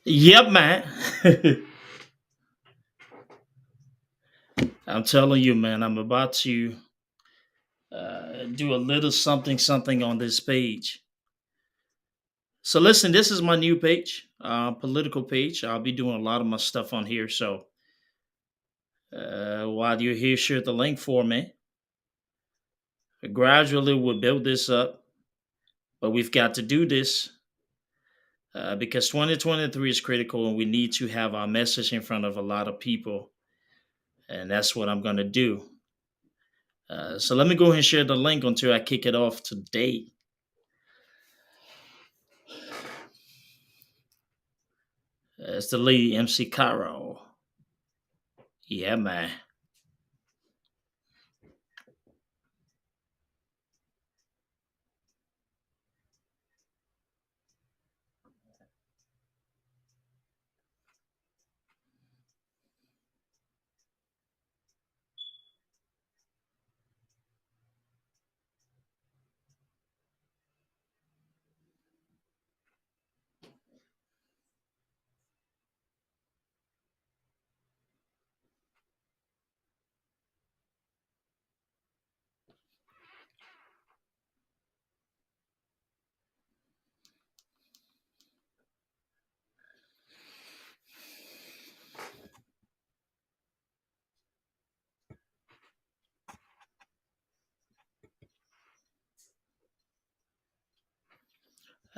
Yep, man. I'm telling you, man. I'm about to do a little something on this page. So listen, this is my new page, political page. I'll be doing a lot of my stuff on here. So while you're here, share the link for me. Gradually, we'll build this up, but we've got to do this because 2023 is critical, and we need to have our message in front of a lot of people, and that's what I'm going to do. So let me go ahead and share the link until I kick it off today. It's the lady MC Caro. Yeah, man.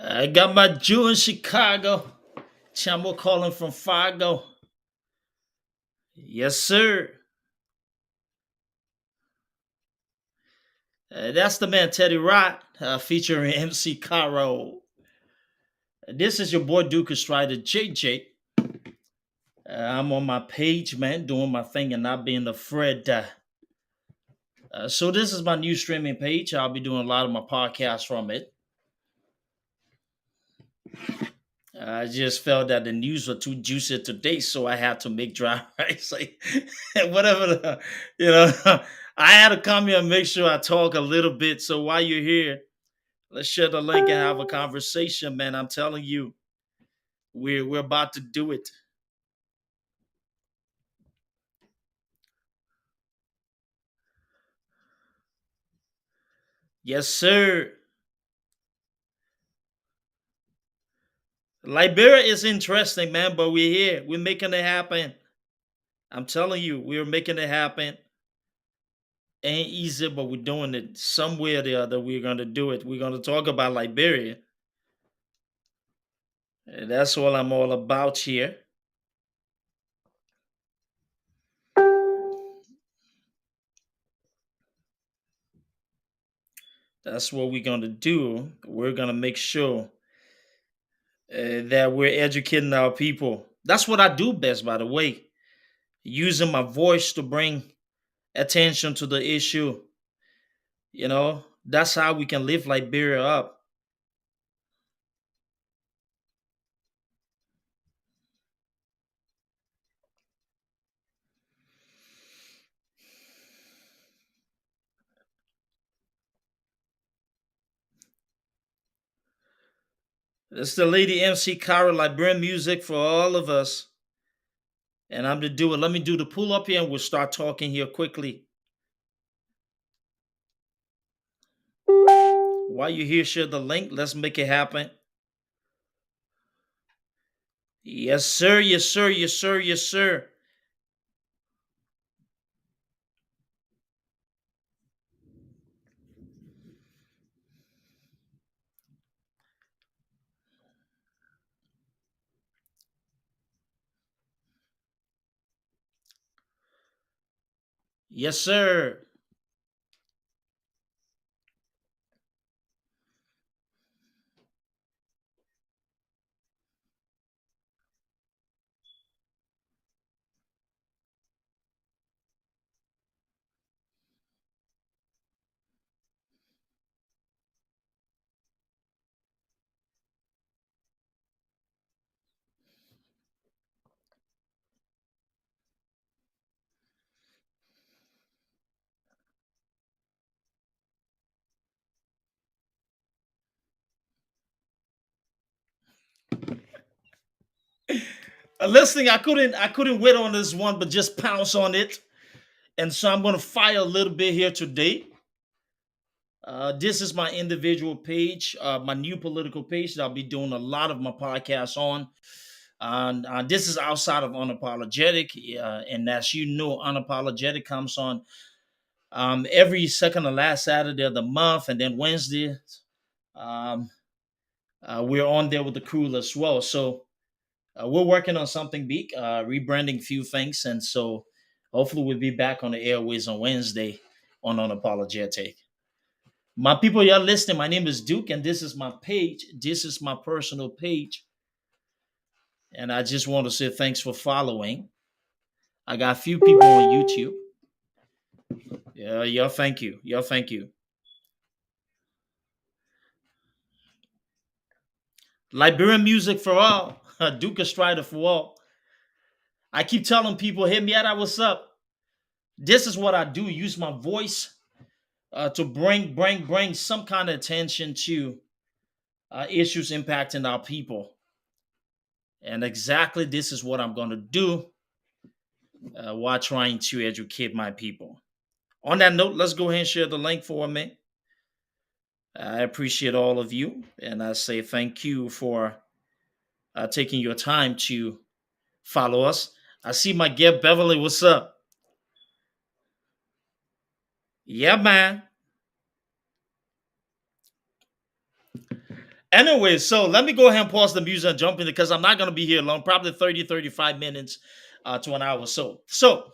I got my Jew in Chicago. Chamo calling from Fargo. Yes, sir. That's the man Teddy Rott featuring MC Caro. This is your boy Duke Strider JJ. I'm on my page, man, doing my thing and not being afraid. So this is my new streaming page. I'll be doing a lot of my podcasts from it. I just felt that the news were too juicy today, so I had to make dry rice. Like, whatever, I had to come here and make sure I talk a little bit. So while you're here, let's share the link and have a conversation, man. I'm telling you, we're about to do it. Yes, sir. Liberia is interesting, man, but we're here. We're making it happen. I'm telling you, we're making it happen. Ain't easy, but we're doing it. Somewhere or the other, we're gonna do it. We're gonna talk about Liberia. And that's what I'm all about here. That's what we're gonna do. We're gonna make sure that we're educating our people. That's what I do best, by the way. Using my voice to bring attention to the issue. That's how we can lift Liberia up. It's the lady MC Cara Liberian music for all of us. And I'm to do it. Let me do the pull up here and we'll start talking here quickly. While you're here, share the link. Let's make it happen. Yes, sir. Yes, sir. Yes, sir. Yes, sir. Yes, sir. Listening, I couldn't wait on this one, but just pounce on it. And so I'm gonna fire a little bit here today. This is my individual page, my new political page that I'll be doing a lot of my podcasts on. And this is outside of unapologetic, and as you know, unapologetic comes on every second or last Saturday of the month, and then Wednesday. Um, we're on there with the crew as well. So we're working on something big, rebranding a few things, and so hopefully we'll be back on the airways on Wednesday on unapologetic. My people, you're listening. My name is Duke, and this is my page. This is my personal page, and I just want to say thanks for following. I got a few people on YouTube. Yeah, y'all, thank you. Y'all, thank you. Liberian music for all. Duke Strider for all. I keep telling people, hit me at what's up. This is what I do. Use my voice to bring some kind of attention to issues impacting our people. And exactly this is what I'm going to do while trying to educate my people. On that note, let's go ahead and share the link for me. I appreciate all of you, and I say thank you for taking your time to follow us. I see my guest Beverly. What's up? Yeah, man. Anyway, so let me go ahead and pause the music and jump in because I'm not going to be here long, probably 30, 35 minutes to an hour or so. So,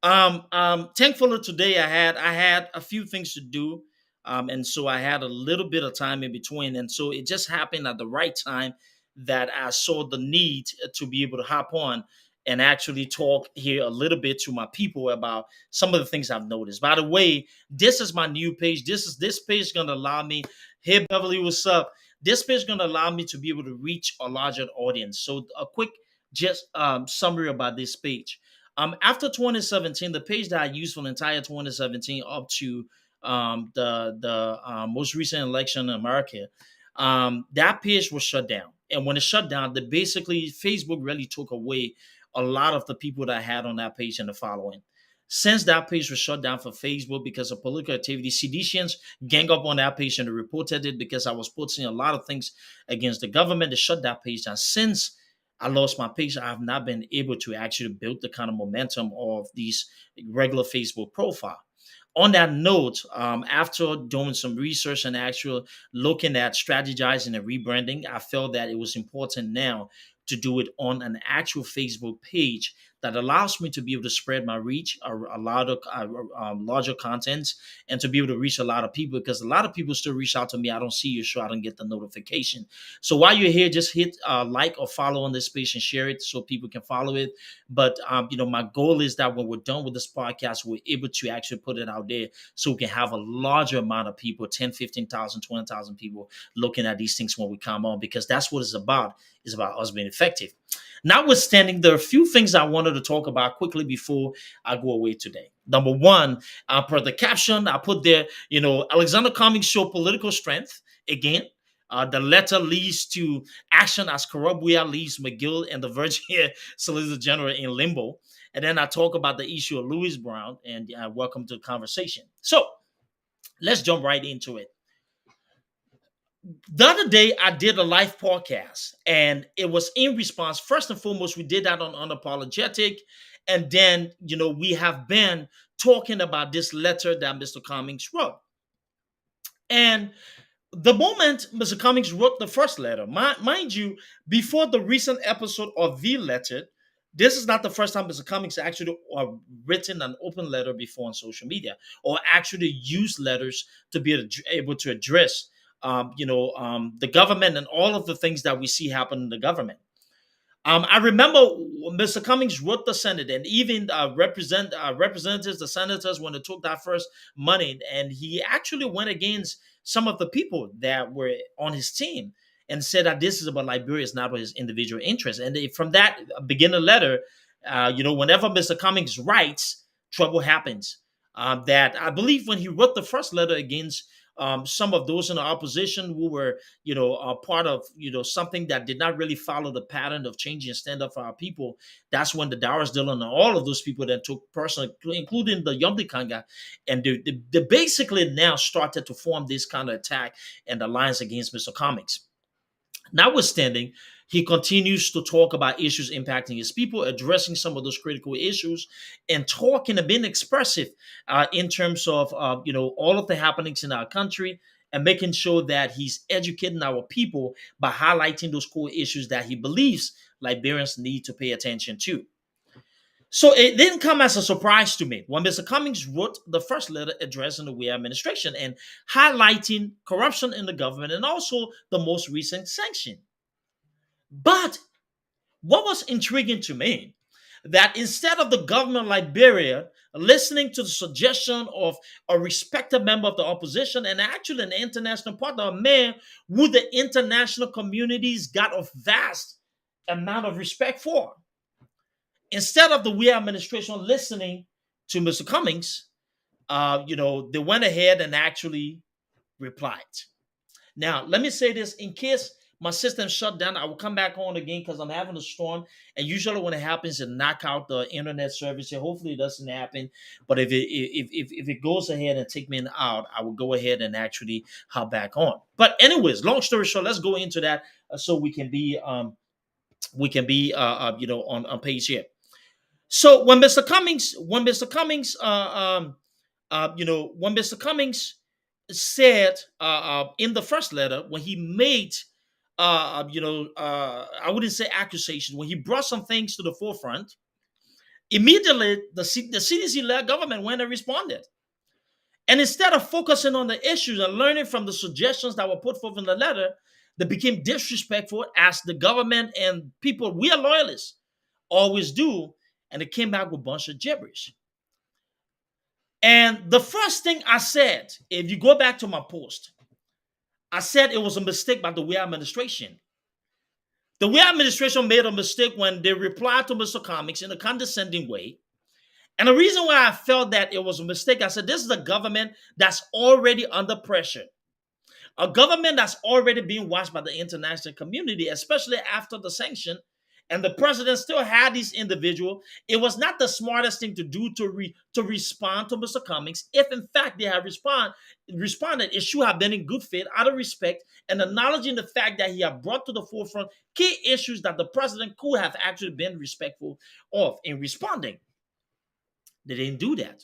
thankfully today I had a few things to do. And so I had a little bit of time in between. And so it just happened at the right time that I saw the need to be able to hop on and actually talk here a little bit to my people about some of the things I've noticed. By the way, this is my new page. This page is gonna allow me. Hey Beverly, what's up? This page is gonna allow me to be able to reach a larger audience. So a quick just summary about this page. After 2017, the page that I used for the entire 2017 up to the most recent election in America, that page was shut down. And when it shut down, the basically Facebook really took away a lot of the people that I had on that page and the following. Since that page was shut down for Facebook because of political activity, seditious gang up on that page and they reported it because I was posting a lot of things against the government. They shut that page down. Since I lost my page, I have not been able to actually build the kind of momentum of these regular Facebook profile. On that note, after doing some research and actual looking at strategizing and rebranding, I felt that it was important now to do it on an actual Facebook page that allows me to be able to spread my reach, a lot of larger contents, and to be able to reach a lot of people because a lot of people still reach out to me. I don't see you, so I don't get the notification. So while you're here, just hit like or follow on this page and share it so people can follow it. But my goal is that when we're done with this podcast, we're able to actually put it out there so we can have a larger amount of people, 10, 15,000, 20,000 people looking at these things when we come on, because that's what it's about. It's about us being effective. Notwithstanding, there are a few things I wanted to talk about quickly before I go away today. Number one, per the caption, I put there, Alexander Cummings show political strength again. The letter leads to action as corrupt Weah leaves McGill and the Virginia Solicitor General in limbo. And then I talk about the issue of Louis Brown and welcome to the conversation. So let's jump right into it. The other day I did a live podcast and it was in response. First and foremost, we did that on Unapologetic. And then, we have been talking about this letter that Mr. Cummings wrote. And the moment Mr. Cummings wrote the first letter, mind you, before the recent episode of The Letter, this is not the first time Mr. Cummings actually written an open letter before on social media or actually used letters to be able to address the government and all of the things that we see happen in the government. I remember Mr. Cummings wrote the Senate and even representatives, the senators, when they took that first money, and he actually went against some of the people that were on his team and said that this is about Liberia, it's not about his individual interests. And from that beginning letter, whenever Mr. Cummings writes, trouble happens. That I believe when he wrote the first letter against some of those in the opposition who were, part of, something that did not really follow the pattern of changing stand up for our people. That's when the Dowers Dillon and all of those people that took personal, including the Yumdi Kanga, and they basically now started to form this kind of attack and alliance against Mr. Cummings. Notwithstanding, he continues to talk about issues impacting his people, addressing some of those critical issues, and talking and being expressive in terms of all of the happenings in our country, and making sure that he's educating our people by highlighting those core issues that he believes Liberians need to pay attention to. So it didn't come as a surprise to me when Mr. Cummings wrote the first letter addressing the Weah administration and highlighting corruption in the government and also the most recent sanction. But what was intriguing to me, that instead of the government of Liberia listening to the suggestion of a respected member of the opposition and actually an international partner, a man who the international communities got a vast amount of respect for, instead of the Weah administration listening to Mr. Cummings, they went ahead and actually replied. Now, let me say this in case my system shut down. I will come back on again because I'm having a storm. And usually when it happens, it knock out the internet service. Here, hopefully it doesn't happen. But if it goes ahead and take me out, I will go ahead and actually hop back on. But anyways, long story short, let's go into that so we can be on page here. So when Mr. Cummings said in the first letter, when he made I wouldn't say accusations, when he brought some things to the forefront, immediately the CDC-led government went and responded. And instead of focusing on the issues and learning from the suggestions that were put forth in the letter, they became disrespectful, as the government and people, we are loyalists, always do, and it came back with a bunch of gibberish. And the first thing I said, if you go back to my post, I said it was a mistake by the Weah administration. The Weah administration made a mistake when they replied to Mr. Cummings in a condescending way. And the reason why I felt that it was a mistake, I said, this is a government that's already under pressure. A government that's already being watched by the international community, especially after the sanction, and the president still had this individual. It was not the smartest thing to do to respond to Mr. Cummings. If in fact they have responded, it should have been in good faith, out of respect, and acknowledging the fact that he had brought to the forefront key issues that the president could have actually been respectful of in responding. They didn't do that.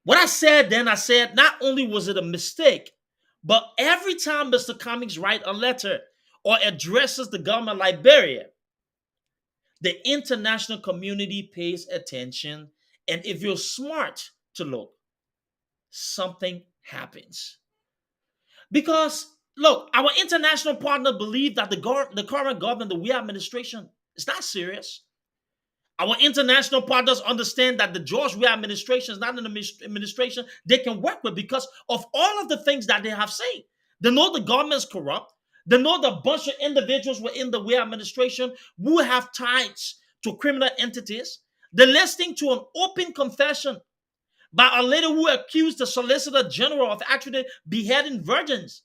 What I said then, I said not only was it a mistake, but every time Mr. Cummings writes a letter or addresses the government of Liberia, the international community pays attention. And if you're smart to look, something happens. Because, look, our international partner believe that the current government, the Weah administration, is not serious. Our international partners understand that the George Weah administration is not an administration they can work with because of all of the things that they have said. They know the government is corrupt. They know the bunch of individuals within the Weah administration who have ties to criminal entities. They're listening to an open confession by a lady who accused the solicitor general of actually beheading virgins.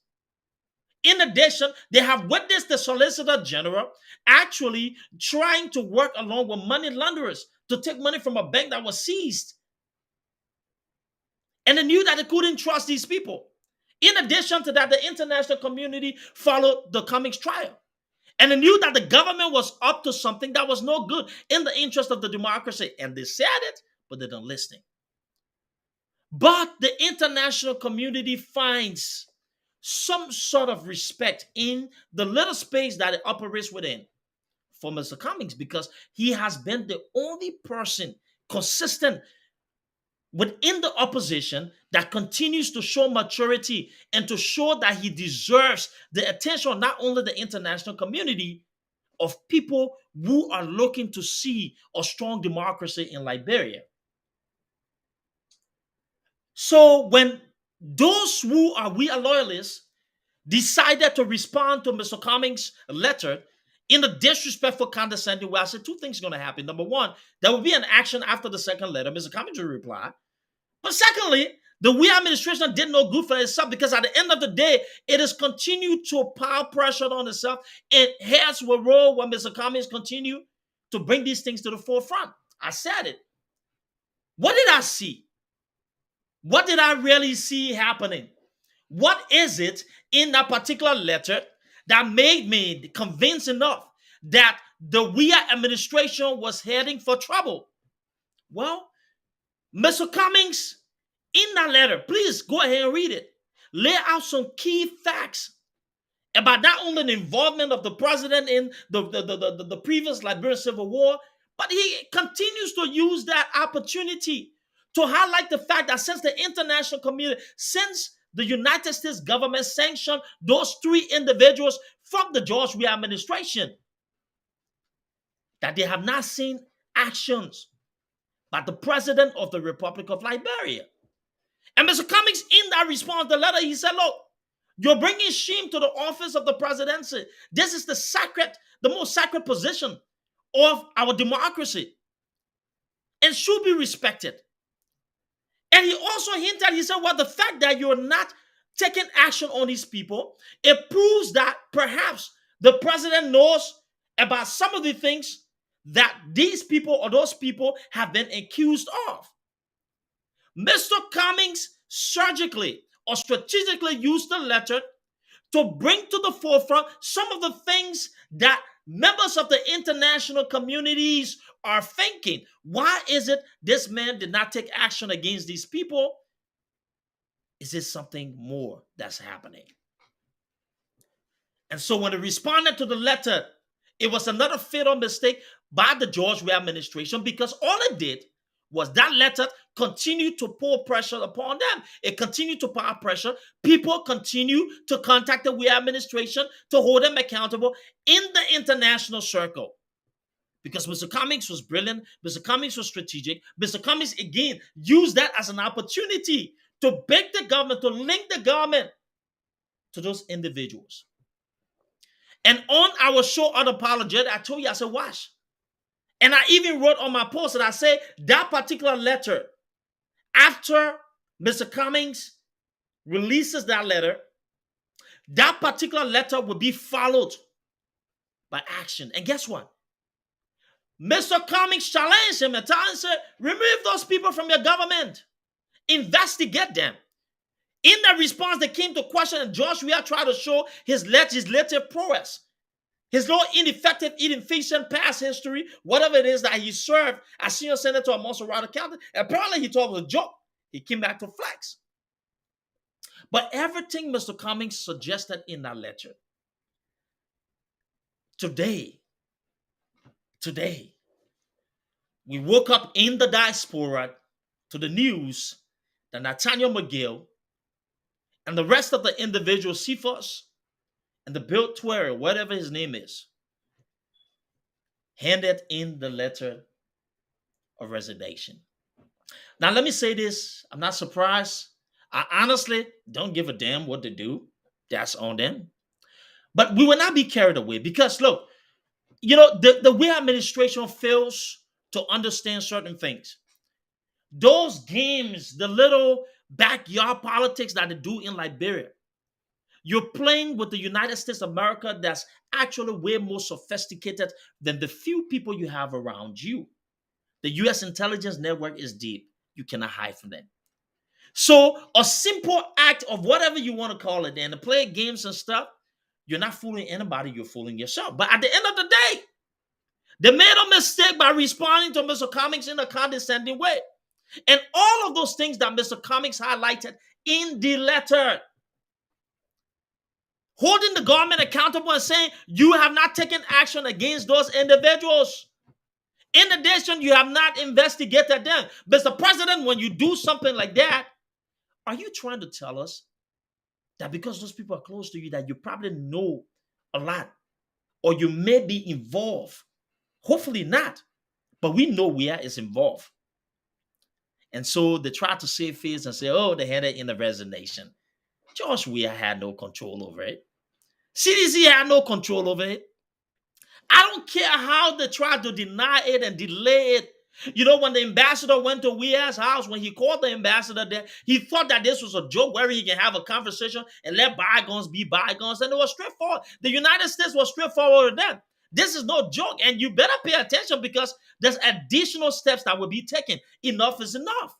In addition, they have witnessed the solicitor general actually trying to work along with money launderers to take money from a bank that was seized. And they knew that they couldn't trust these people. In addition to that, the international community followed the Cummings trial. And they knew that the government was up to something that was no good in the interest of the democracy. And they said it, but they don't listen. But the international community finds some sort of respect in the little space that it operates within for Mr. Cummings, because he has been the only person consistent within the opposition that continues to show maturity and to show that he deserves the attention of not only the international community, of people who are looking to see a strong democracy in Liberia. So when those who are we are loyalists decided to respond to Mr. Cummings' letter in a disrespectful, condescending way, I said two things are going to happen. Number one, there will be an action after the second letter. Mr. Cummings will reply. But secondly, The Weah administration did no good for itself because at the end of the day, it has continued to pile pressure on itself. And heads will roll when Mr. Cummings continue to bring these things to the forefront. I said it. What did I see? What did I really see happening? What is it in that particular letter that made me convinced enough that the Weah administration was heading for trouble? Well, Mr. Cummings, in that letter, please go ahead and read it, lay out some key facts about not only the involvement of the president in the previous Liberian Civil War, but he continues to use that opportunity to highlight the fact that since the international community, since the United States government sanctioned those three individuals from the George Weah administration, that they have not seen actions by the president of the Republic of Liberia. And Mr. Cummings, in that response, the letter, he said, look, you're bringing shame to the office of the presidency. This is the most sacred position of our democracy and should be respected. And he also hinted, he said, well, the fact that you're not taking action on these people, it proves that perhaps the president knows about some of the things that these people or those people have been accused of. Mr. Cummings surgically or strategically used the letter to bring to the forefront some of the things that members of the international communities are thinking. Why is it this man did not take action against these people? Is it something more that's happening? And so when they responded to the letter, it was another fatal mistake by the George Weah administration because all it did was that letter continued to pour pressure upon them. It continued to pour pressure. People continue to contact the Weah administration to hold them accountable in the international circle. Because Mr. Cummings was brilliant, Mr. Cummings was strategic, Mr. Cummings again used that as an opportunity to beg the government, to link the government to those individuals. And on our show, Unapologetic, I told you, I said, watch. And I even wrote on my post that I say that particular letter, after Mr. Cummings releases that letter, that particular letter will be followed by action. And guess what? Mr. Cummings challenged him and said, remove those people from your government. Investigate them. In that response, they came to question, and George Weah tried to show his legislative prowess, his low ineffective, inefficient past history, whatever it is that he served as senior senator of Monserrate County. Apparently, he thought it was a joke. He came back to flex. But everything Mr. Cummings suggested in that letter, today, we woke up in the diaspora to the news that Nathaniel McGill and the rest of the individual CFOs and the Bill Twerry, whatever his name is, handed in the letter of resignation. Now, let me say this. I'm not surprised. I honestly don't give a damn what they do. That's on them. But we will not be carried away because, look, the Weah administration fails to understand certain things. Those games, the little backyard politics that they do in Liberia, you're playing with the United States of America that's actually way more sophisticated than the few people you have around you. The U.S. intelligence network is deep. You cannot hide from them. So a simple act of whatever you want to call it, and to play games and stuff, you're not fooling anybody, you're fooling yourself. But at the end of the day, they made a mistake by responding to Mr. Cummings in a condescending way. And all of those things that Mr. Cummings highlighted in the letter, holding the government accountable and saying, you have not taken action against those individuals. In addition, you have not investigated them. Mr. President, when you do something like that, are you trying to tell us that because those people are close to you, that you probably know a lot, or you may be involved? Hopefully not, but we know Weah is involved. And so they try to save face and say, oh, they had it in the resignation. George Weah had no control over it. CDC had no control over it. I don't care how they try to deny it and delay it. You know, when the ambassador went to Weah's house, when he called the ambassador there, he thought that this was a joke where he can have a conversation and let bygones be bygones. And it was straightforward. The United States was straightforward with them. This is no joke, and you better pay attention because there's additional steps that will be taken. Enough is enough.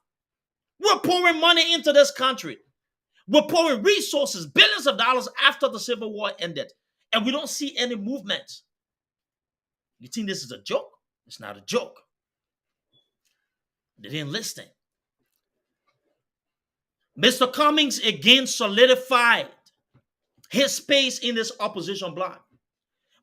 We're pouring money into this country. We're pouring resources, billions of dollars after the Civil War ended, and we don't see any movement. You think this is a joke? It's not a joke. They didn't listen. Mr. Cummings again solidified his space in this opposition bloc.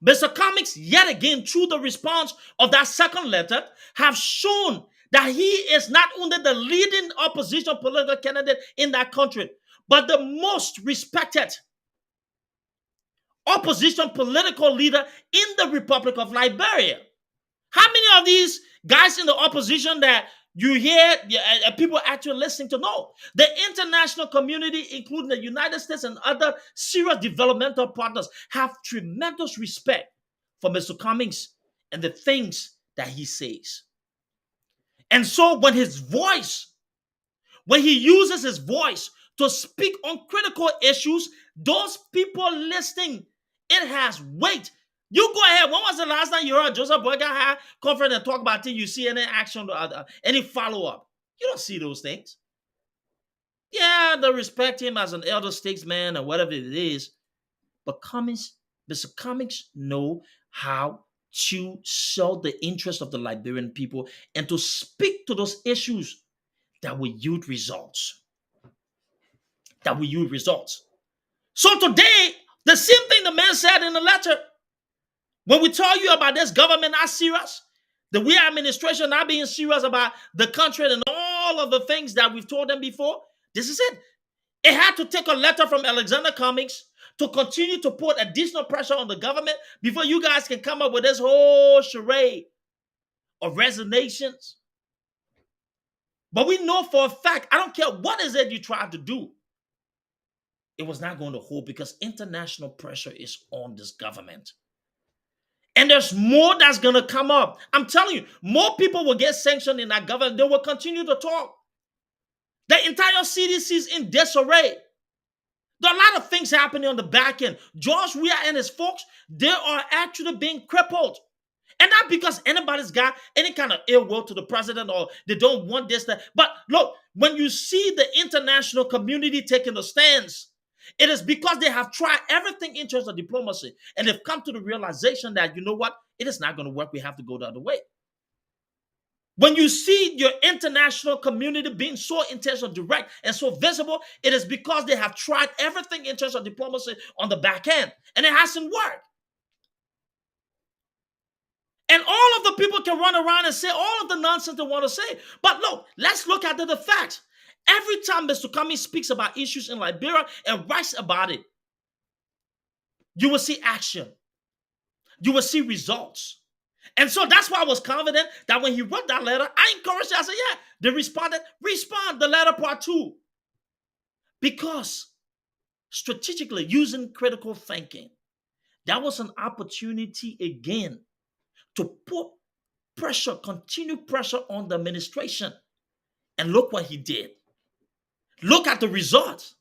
Mr. Cummings, yet again, through the response of that second letter, have shown that he is not only the leading opposition political candidate in that country, but the most respected opposition political leader in the Republic of Liberia. How many of these guys in the opposition that you hear people actually listening to know? The international community, including the United States and other serious developmental partners, have tremendous respect for Mr. Cummings and the things that he says. And so when he uses his voice to speak on critical issues, those people listening, it has weight. You go ahead. When was the last time you heard Joseph Boyga have conference and talk about it? You see any action, any follow-up? You don't see those things. Yeah, they respect him as an elder statesman or whatever it is. But Mr. Cummings know how to sell the interest of the Liberian people and to speak to those issues that will yield results. So today, the same thing the man said in the letter. When we tell you about this government not serious, the Weah administration not being serious about the country and all of the things that we've told them before, this is it. It had to take a letter from Alexander Cummings to continue to put additional pressure on the government before you guys can come up with this whole charade of resignations. But we know for a fact, I don't care what is it you tried to do, it was not going to hold because international pressure is on this government. And there's more that's going to come up. I'm telling you, more people will get sanctioned in that government. They will continue to talk. The entire CDC is in disarray. There are a lot of things happening on the back end. George Weah and his folks, they are actually being crippled. And not because anybody's got any kind of ill will to the president or they don't want this, that. But look, when you see the international community taking a stance, it is because they have tried everything in terms of diplomacy. And they've come to the realization that, you know what? It is not going to work. We have to go the other way. When you see your international community being so intentional, direct, and so visible, it is because they have tried everything in terms of diplomacy on the back end. And it hasn't worked. And all of the people can run around and say all of the nonsense they want to say. But look, let's look at the facts. Every time Mr. Cummings speaks about issues in Liberia and writes about it, you will see action. You will see results. And so that's why I was confident that when he wrote that letter, I encouraged him. I said, yeah, they responded. Respond, the letter part 2. Because strategically, using critical thinking, that was an opportunity again to put pressure, continued pressure on the administration. And look what he did. Look at the results.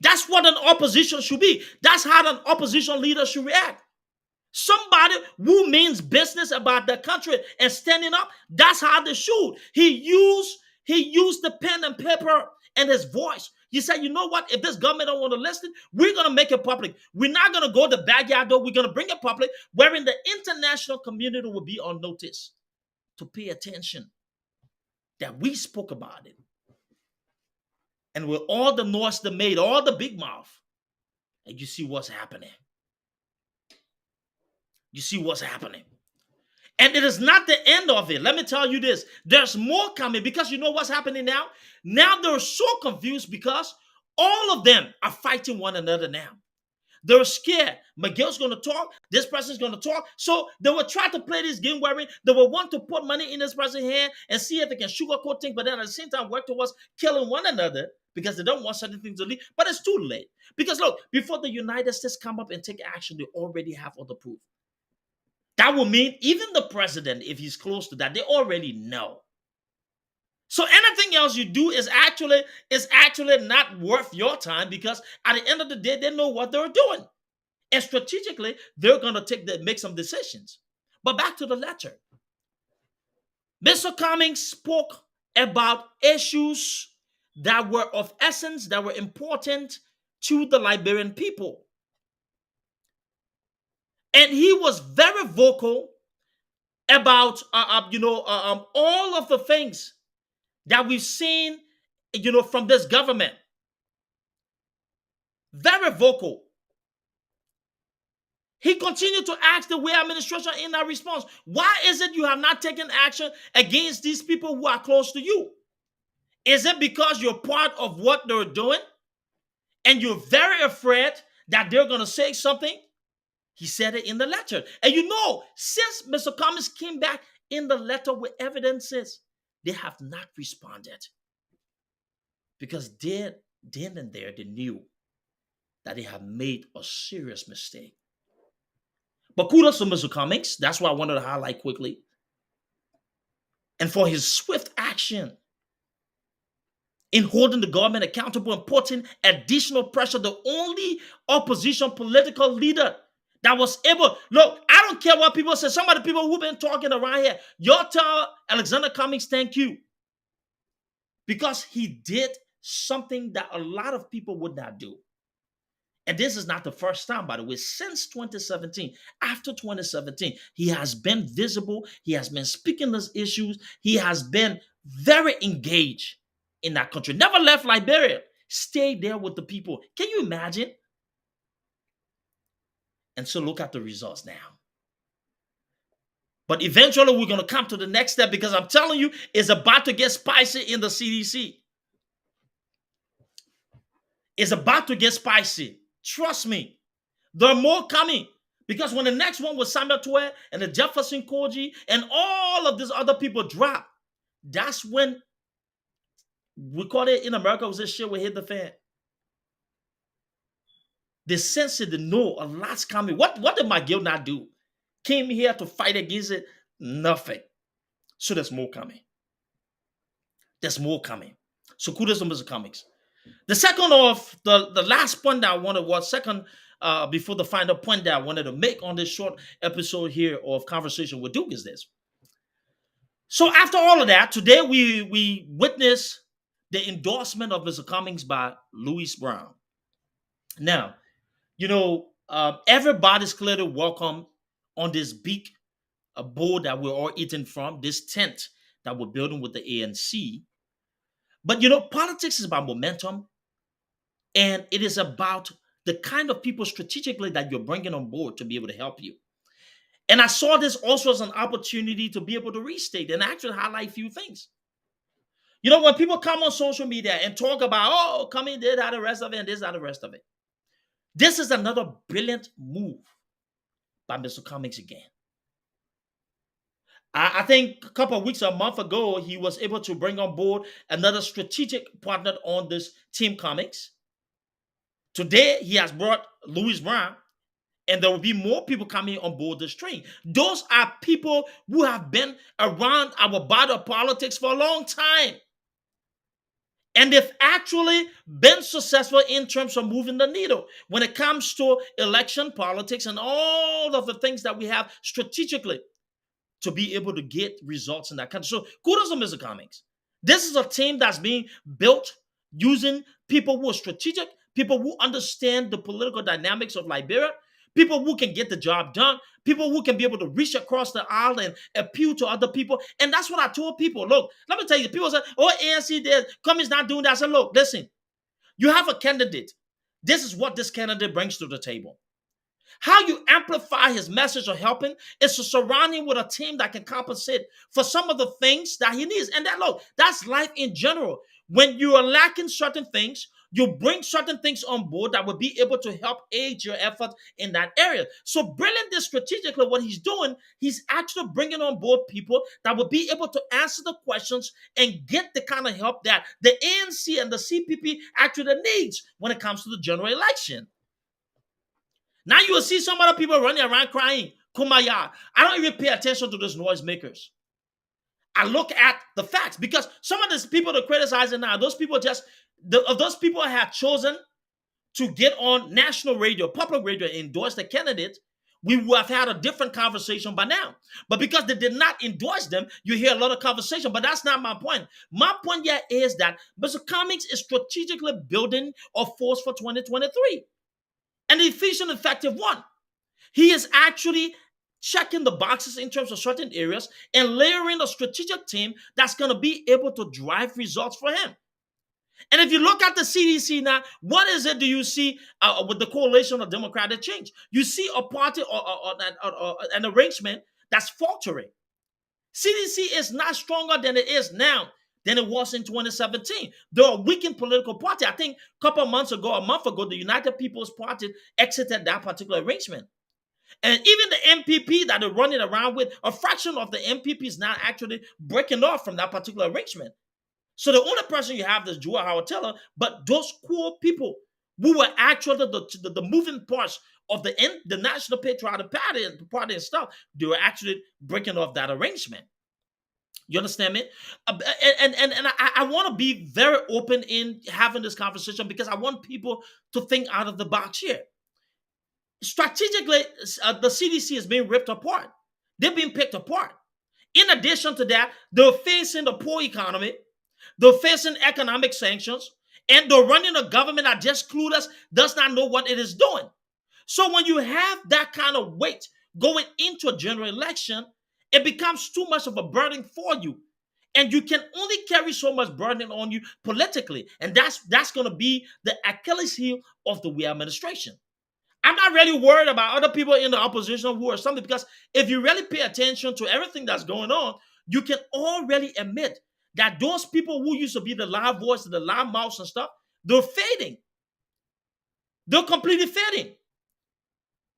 That's what an opposition should be. That's how an opposition leader should react. Somebody who means business about the country and standing up, that's how they should. He used the pen and paper and his voice. He said, you know what? If this government don't want to listen, we're going to make it public. We're not going to go the backyard door. We're going to bring it public, wherein the international community will be on notice to pay attention that we spoke about it. And with all the noise they made, all the big mouth, and you see what's happening. You see what's happening. And it is not the end of it. Let me tell you this. There's more coming because you know what's happening now? Now they're so confused because all of them are fighting one another now. They're scared. McGill's going to talk. This person's going to talk. So they will try to play this game wherein they will want to put money in this person's hand and see if they can sugarcoat things, but then at the same time work towards killing one another because they don't want certain things to leave. But it's too late. Because look, before the United States come up and take action, they already have all the proof. That will mean even the president, if he's close to that, they already know. So anything else you do is actually not worth your time, because at the end of the day, they know what they're doing. And strategically, they're gonna make some decisions. But back to the letter. Mr. Cummings spoke about issues that were of essence, that were important to the Liberian people. And he was very vocal about all of the things that we've seen from this government. Very vocal. He continued to ask the Weah administration in that response, why is it you have not taken action against these people who are close to you? Is it because you're part of what they're doing and you're very afraid that they're going to say something? He said it in the letter. And since Mr. Cummings came back in the letter with evidences, they have not responded. Because then and there, they knew that they have made a serious mistake. But kudos to Mr. Cummings. That's what I wanted to highlight quickly. And for his swift action in holding the government accountable and putting additional pressure, the only opposition political leader that was able. Look, I don't care what people say. Some of the people who've been talking around here, y'all tell Alexander Cummings thank you. Because he did something that a lot of people would not do. And this is not the first time, by the way. Since 2017, after 2017, he has been visible. He has been speaking those issues. He has been very engaged in that country. Never left Liberia. Stayed there with the people. Can you imagine? And so look at the results now. But eventually we're going to come to the next step, because I'm telling you, it's about to get spicy in the CDC. It's about to get spicy. Trust me. There are more coming. Because when the next one was Samuel Tuer and the Jefferson Koji and all of these other people drop, that's when we call it in America, was this shit will hit the fan. They sense it, they know a lot's coming. What did McGill not do? Came here to fight against it? Nothing. So there's more coming. There's more coming. So kudos to Mr. Cummings. The second of the last point that I wanted was before the final point that I wanted to make on this short episode here of Conversation with Duke is this. So after all of that, today we witness the endorsement of Mr. Cummings by Louis Brown. Now, everybody's clearly welcome on this big bowl that we're all eating from, this tent that we're building with the ANC. But politics is about momentum, and it is about the kind of people strategically that you're bringing on board to be able to help you. And I saw this also as an opportunity to be able to restate and actually highlight a few things. When people come on social media and talk about, Cummings did that, the rest of it, and this, that, the rest of it. This is another brilliant move by Mr. Cummings again. I think a couple of weeks or a month ago, he was able to bring on board another strategic partner on this team, Cummings. Today, he has brought Louis Brown, and there will be more people coming on board this train. Those are people who have been around our body of politics for a long time. And they've actually been successful in terms of moving the needle when it comes to election politics and all of the things that we have strategically to be able to get results in that country. So kudos to Mr. Cummings. This is a team that's being built using people who are strategic, people who understand the political dynamics of Liberia, people who can get the job done, people who can be able to reach across the aisle and appeal to other people. And that's what I told people. Look, let me tell you, people say, ANC did, Cummings not doing that. I said, look, listen, you have a candidate. This is what this candidate brings to the table. How you amplify his message of helping is to surround him with a team that can compensate for some of the things that he needs. And that's life in general. When you are lacking certain things, you bring certain things on board that will be able to help aid your effort in that area. So brilliantly strategically, what he's doing, he's actually bringing on board people that will be able to answer the questions and get the kind of help that the ANC and the CPP actually needs when it comes to the general election. Now you will see some other people running around crying, Kumbaya. I don't even pay attention to those noisemakers. I look at the facts because some of these people that are criticizing now, those people just, those people have chosen to get on national radio, public radio, and endorse the candidate, we would have had a different conversation by now. But because they did not endorse them, you hear a lot of conversation. But that's not my point. My point here is that Mr. Cummings is strategically building a force for 2023, an efficient, effective one. He is actually checking the boxes in terms of certain areas and layering a strategic team that's going to be able to drive results for him. And if you look at the CDC now, what is it do you see with the coalition of democratic change? You see a party or an arrangement that's faltering. CDC is not stronger than it is now than it was in 2017. They're a weakened political party. I think a couple of months ago, a month ago, the United People's Party exited that particular arrangement. And even the MPP that they're running around with, a fraction of the MPP is now actually breaking off from that particular arrangement. So the only person you have is Joe Howard Taylor, but those core people who were actually the moving parts of the National Patriotic Party and stuff, they were actually breaking off that arrangement. You understand me? And I want to be very open in having this conversation because I want people to think out of the box here. Strategically, the CDC is being ripped apart. They're being picked apart. In addition to that, they're facing the poor economy. They're facing economic sanctions, and they're running a government that just clueless, does not know what it is doing. So when you have that kind of weight going into a general election, it becomes too much of a burden for you. And you can only carry so much burden on you politically. And that's going to be the Achilles heel of the Weah administration. I'm not really worried about other people in the opposition who are something, because if you really pay attention to everything that's going on, you can already admit that those people who used to be the loud voice, the loud mouths and stuff, they're fading. They're completely fading.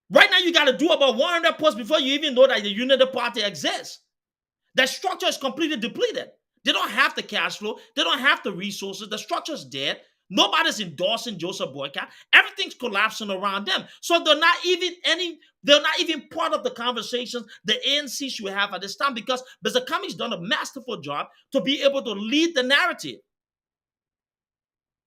Right now, you got to do about 100 posts before you even know that the Unity Party exists. That structure is completely depleted. They don't have the cash flow. They don't have the resources. The structure's dead. Nobody's endorsing Joseph Boycott. Everything's collapsing around them. So they're not even part of the conversations the ANC should have at this time, because Mr. Cummings done a masterful job to be able to lead the narrative.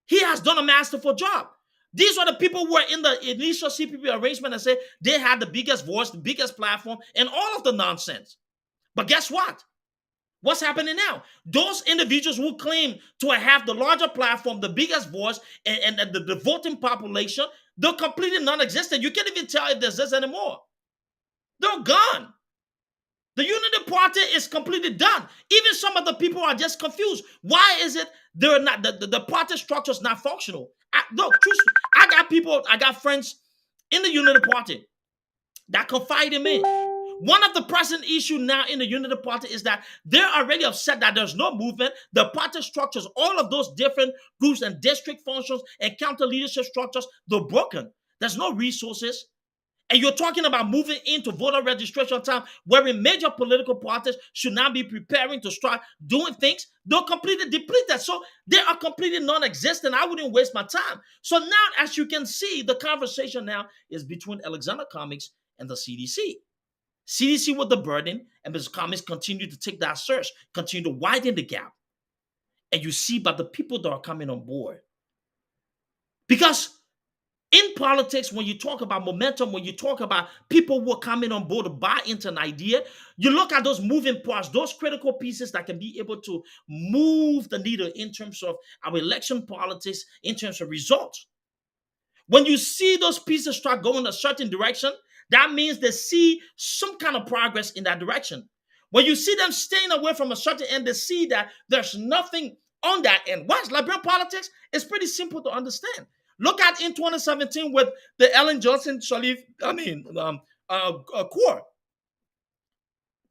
He has done a masterful job. These are the people who were in the initial CPP arrangement and say they had the biggest voice, the biggest platform, and all of the nonsense. But guess what? What's happening now? Those individuals who claim to have the larger platform, the biggest voice, and the voting population, they're completely non-existent. You can't even tell if there's this anymore. They're gone. The Unity Party is completely done. Even some of the people are just confused. Why is it they're not the party structure is not functional? I got friends in the Unity Party that confide in me. One of the present issues now in the Unity Party is that they're already upset that there's no movement. The party structures, all of those different groups and district functions and counter leadership structures, they're broken. There's no resources. And you're talking about moving into voter registration time, wherein major political parties should now be preparing to start doing things. They're completely depleted. So they are completely non-existent. I wouldn't waste my time. So now, as you can see, the conversation now is between Alexander Cummings and the CDC. CDC with the burden, and Mr. Cummings continue to take that search, continue to widen the gap. And you see by the people that are coming on board. Because in politics, when you talk about momentum, when you talk about people who are coming on board to buy into an idea, you look at those moving parts, those critical pieces that can be able to move the needle in terms of our election politics, in terms of results. When you see those pieces start going a certain direction, that means they see some kind of progress in that direction. When you see them staying away from a certain end, they see that there's nothing on that end. What's Liberian politics? It's pretty simple to understand. Look at in 2017 with the Ellen Johnson Sirleaf, core.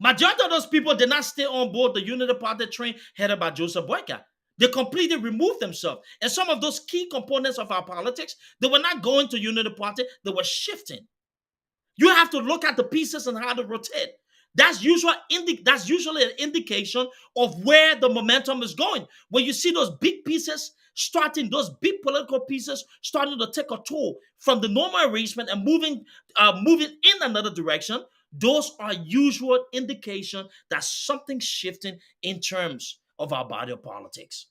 Majority of those people did not stay on board the Unity Party train headed by Joseph Boycott. They completely removed themselves. And some of those key components of our politics, they were not going to Unity Party, they were shifting. You have to look at the pieces and how to rotate. That's usually an indication of where the momentum is going. When you see those big pieces starting, those big political pieces starting to take a toll from the normal arrangement and moving in another direction, Those are usual indication that something's shifting in terms of our body of politics.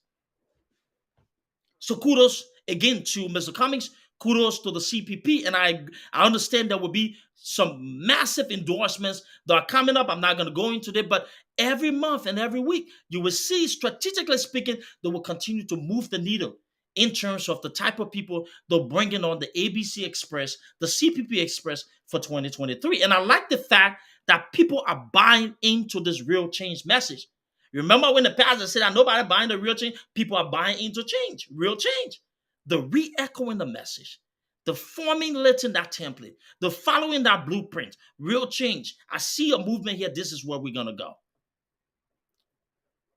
So kudos again to Mr. Cummings. Kudos to the CPP, and I understand there will be some massive endorsements that are coming up. I'm not going to go into it, but every month and every week you will see, strategically speaking, they will continue to move the needle in terms of the type of people they're bringing on the ABC Express, the CPP Express for 2023. And I like the fact that people are buying into this real change message. Remember when the pastor said that nobody buying the real change? People are buying into change, real change. The re-echoing the message, the formulating that template, the following that blueprint, real change. I see a movement here. This is where we're gonna go.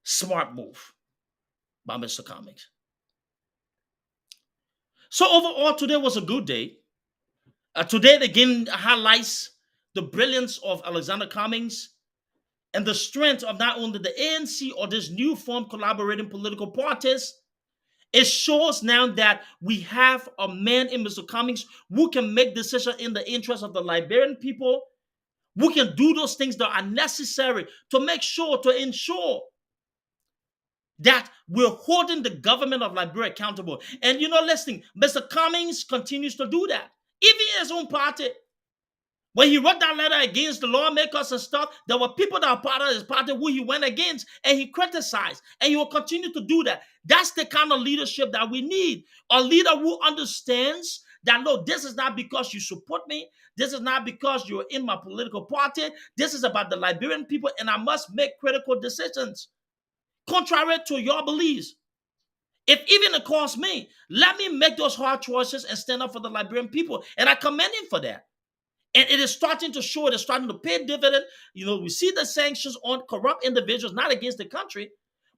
Smart move by Mr. Cummings. So overall, today was a good day. Today again highlights the brilliance of Alexander Cummings and the strength of not only the ANC or this new form collaborating political parties. It shows now that we have a man in Mr. Cummings who can make decisions in the interest of the Liberian people, who can do those things that are necessary to make sure, to ensure that we're holding the government of Liberia accountable. And listen, Mr. Cummings continues to do that. Even his own party, when he wrote that letter against the lawmakers and stuff, there were people that are part of his party who he went against and he criticized. And he will continue to do that. That's the kind of leadership that we need. A leader who understands that, look, this is not because you support me. This is not because you're in my political party. This is about the Liberian people, and I must make critical decisions contrary to your beliefs. If even it costs me, let me make those hard choices and stand up for the Liberian people. And I commend him for that. And it is starting to show, it is starting to pay dividend. We see the sanctions on corrupt individuals, not against the country,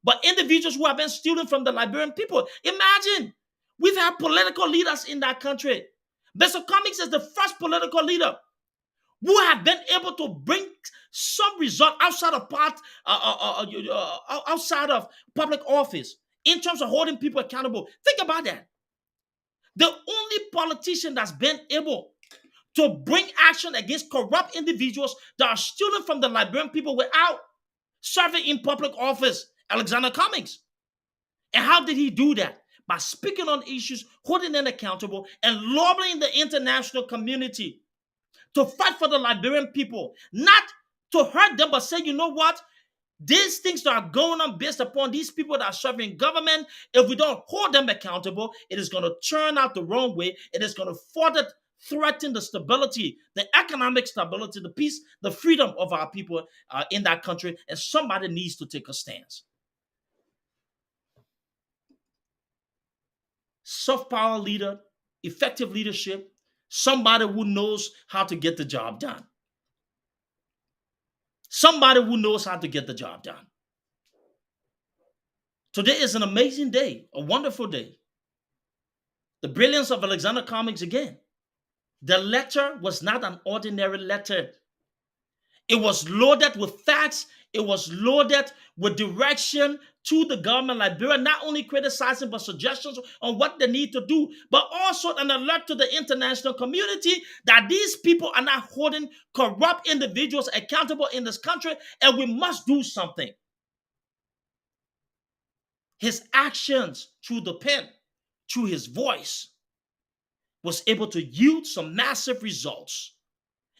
but individuals who have been stealing from the Liberian people. Imagine, we've had political leaders in that country. Mr. Cummings is the first political leader who have been able to bring some result outside of public office in terms of holding people accountable. Think about that. The only politician that's been able to bring action against corrupt individuals that are stealing from the Liberian people without serving in public office, Alexander Cummings. And how did he do that? By speaking on issues, holding them accountable, and lobbying the international community to fight for the Liberian people, not to hurt them, but say, you know what? These things that are going on based upon these people that are serving government, if we don't hold them accountable, it is going to turn out the wrong way. It is going to further threaten the stability, the economic stability, the peace, the freedom of our people in that country. And somebody needs to take a stance. Soft power leader, effective leadership, somebody who knows how to get the job done. Somebody who knows how to get the job done. Today is an amazing day, a wonderful day. The brilliance of Alexander Cummings again. The letter was not an ordinary letter. It was loaded with facts. It was loaded with direction to the government of Liberia, not only criticizing, but suggestions on what they need to do, but also an alert to the international community that these people are not holding corrupt individuals accountable in this country, and we must do something. His actions through the pen, through his voice, was able to yield some massive results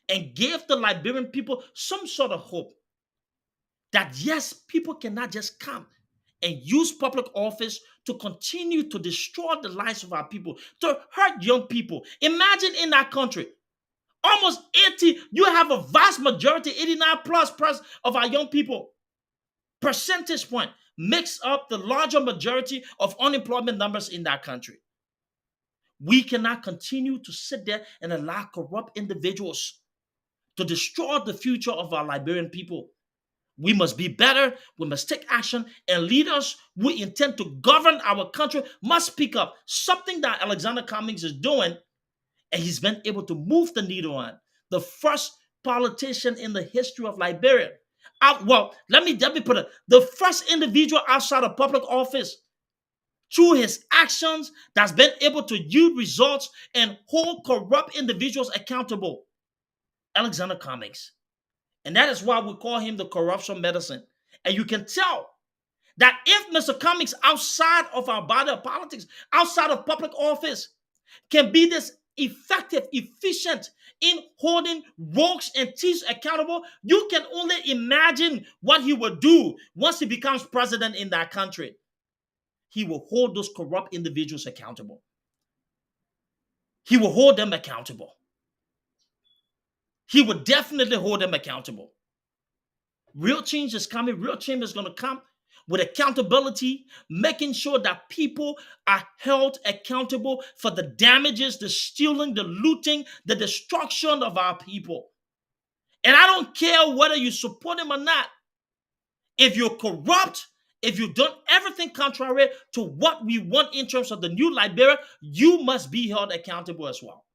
and gave the Liberian people some sort of hope that yes, people cannot just come and use public office to continue to destroy the lives of our people, to hurt young people. Imagine in that country, almost 80, you have a vast majority, 89 plus of our young people, percentage point, makes up the larger majority of unemployment numbers in that country. We cannot continue to sit there and allow corrupt individuals to destroy the future of our Liberian people. We must be better. We must take action. And leaders who intend to govern our country must speak up. Something that Alexander Cummings is doing, and he's been able to move the needle on. The first politician in the history of Liberia. Let me put it. The first individual outside of public office through his actions that's been able to yield results and hold corrupt individuals accountable. Alexander Cummings. And that is why we call him the corruption medicine. And you can tell that if Mr. Cummings, outside of our body of politics, outside of public office, can be this effective, efficient in holding rogues and thieves accountable, you can only imagine what he will do once he becomes president in that country. He will hold those corrupt individuals accountable. He will hold them accountable. He will definitely hold them accountable. Real change is coming. Real change is going to come with accountability, making sure that people are held accountable for the damages, the stealing, the looting, the destruction of our people. And I don't care whether you support him or not. If you're corrupt, if you've done everything contrary to what we want in terms of the new Liberia, you must be held accountable as well.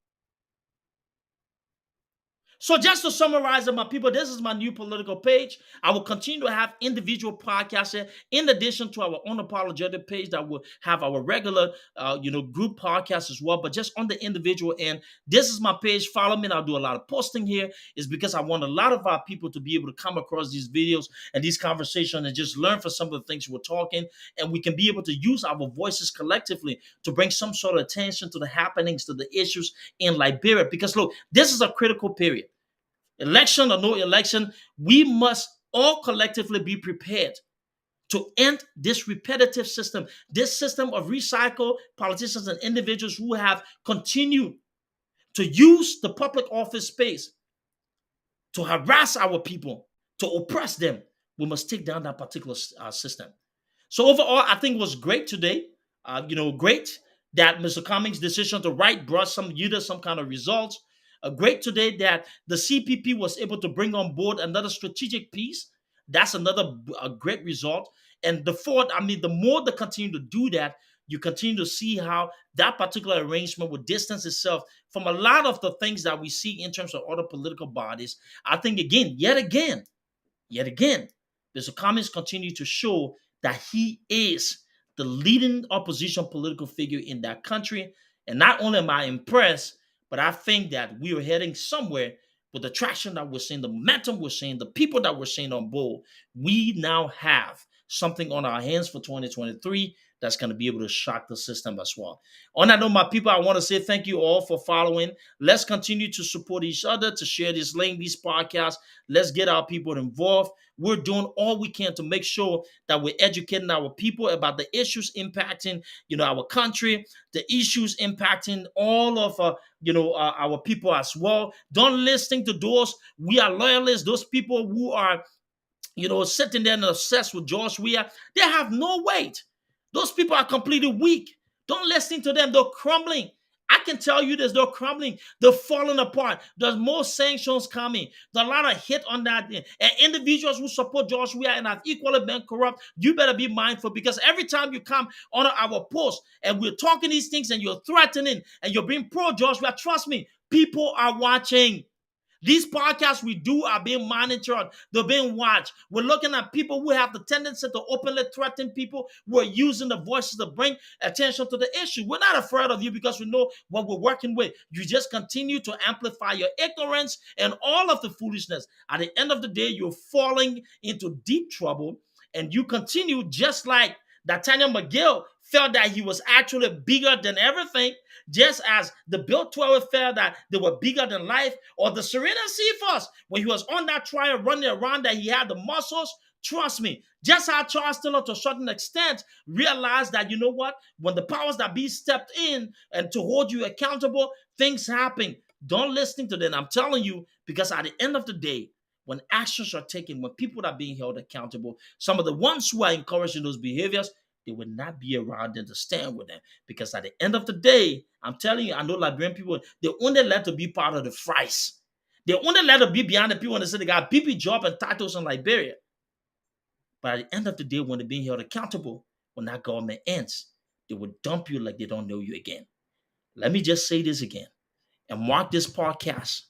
So just to summarize it, my people, this is my new political page. I will continue to have individual podcasts here, in addition to our unapologetic page that will have our regular, group podcasts as well. But just on the individual end, this is my page. Follow me, and I'll do a lot of posting here. Is because I want a lot of our people to be able to come across these videos and these conversations and just learn from some of the things we're talking, and we can be able to use our voices collectively to bring some sort of attention to the happenings, to the issues in Liberia. Because look, this is a critical period. Election or no election, we must all collectively be prepared to end this repetitive system, this system of recycled politicians and individuals who have continued to use the public office space to harass our people, to oppress them. We must take down that particular system. So overall, I think it was great today. Great that Mr. Cummings' decision to write brought some kind of results. Great today that the CPP was able to bring on board another strategic piece. That's another great result. And the fourth, the more they continue to do that, you continue to see how that particular arrangement will distance itself from a lot of the things that we see in terms of other political bodies. I think yet again, Mr. Cummings continue to show that he is the leading opposition political figure in that country. And not only am I impressed, but I think that we are heading somewhere with the traction that we're seeing, the momentum we're seeing, the people that we're seeing on board. We now have something on our hands for 2023 that's going to be able to shock the system as well. On that note, my people, I want to say thank you all for following. Let's continue to support each other, to share this link, these podcasts. Let's get our people involved. We're doing all we can to make sure that we're educating our people about the issues impacting, our country, the issues impacting all of, our people as well. Don't listen to those. We are loyalists. Those people who are, sitting there and obsessed with George Weah. They have no weight. Those people are completely weak. Don't listen to them. They're crumbling. I can tell you this, they're crumbling. They're falling apart. There's more sanctions coming. There's a lot of hit on that. And individuals who support George Weah and have equally been corrupt, you better be mindful, because every time you come on our post and we're talking these things and you're threatening and you're being pro-George Weah, trust me, people are watching. These podcasts we do are being monitored. They're being watched. We're looking at people who have the tendency to openly threaten people who are using the voices to bring attention to the issue. We're not afraid of you because we know what we're working with. You just continue to amplify your ignorance and all of the foolishness. At the end of the day, you're falling into deep trouble, and you continue just like Nathaniel McGill felt that he was actually bigger than everything, just as the Bill 12 felt that they were bigger than life, or the Serena Cephas, when he was on that trial running around, that he had the muscles. Trust me, just how Charles Taylor, to a certain extent, realized that, when the powers that be stepped in and to hold you accountable, things happen. Don't listen to them. I'm telling you, because at the end of the day, when actions are taken, when people are being held accountable, some of the ones who are encouraging those behaviors, they will not be around them to stand with them. Because at the end of the day, I'm telling you, I know Liberian people, they only let to be part of the fries. They only let to be behind the people and they say they got BP job and titles in Liberia. But at the end of the day, when they're being held accountable, when that government ends, they will dump you like they don't know you again. Let me just say this again and mark this podcast.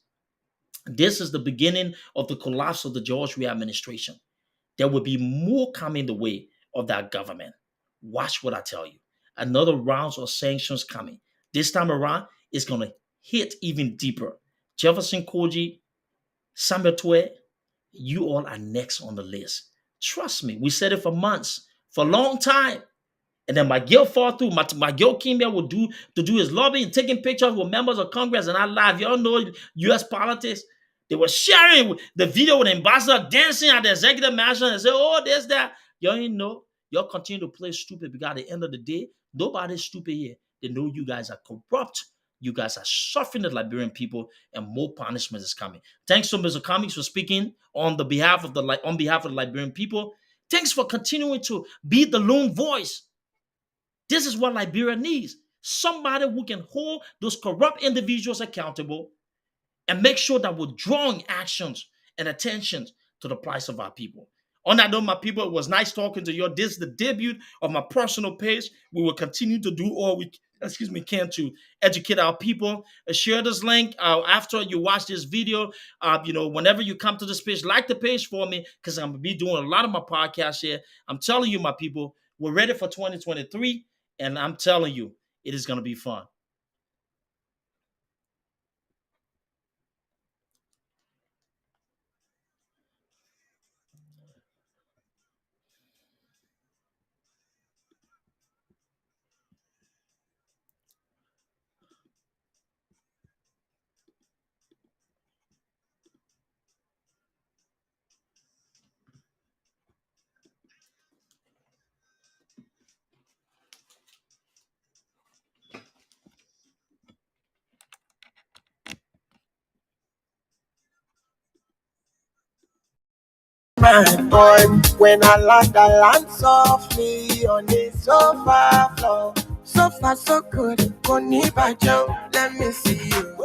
This is the beginning of the collapse of the George Weah administration. There will be more coming the way of that government. Watch what I tell you. Another round of sanctions coming. This time around, it's going to hit even deeper. Jefferson Koji, Samuel Twe, You all are next on the list. Trust me. We said it for months, for a long time. And then McGill fall through. McGill came here to do his lobbying, taking pictures with members of Congress and I live. Y'all know U.S. politics. They were sharing the video with the ambassador dancing at the executive mansion and say, "Oh, there's that." Y'all ain't know. Y'all continue to play stupid because at the end of the day, nobody's stupid here. They know you guys are corrupt. You guys are suffering the Liberian people, and more punishment is coming. Thanks to Mr. Cummings for speaking on behalf of the Liberian people. Thanks for continuing to be the lone voice. This is what Liberia needs. Somebody who can hold those corrupt individuals accountable and make sure that we're drawing actions and attention to the plight of our people. On that note, my people, it was nice talking to you. This is the debut of my personal page. We will continue to do all we can to educate our people. Share this link after you watch this video. Whenever you come to this page, like the page for me because I'm gonna be doing a lot of my podcasts here. I'm telling you, my people, we're ready for 2023, and I'm telling you, it is gonna be fun. My boy, when I land softly on the sofa floor. So far, so good. Koni Bajo, let me see you.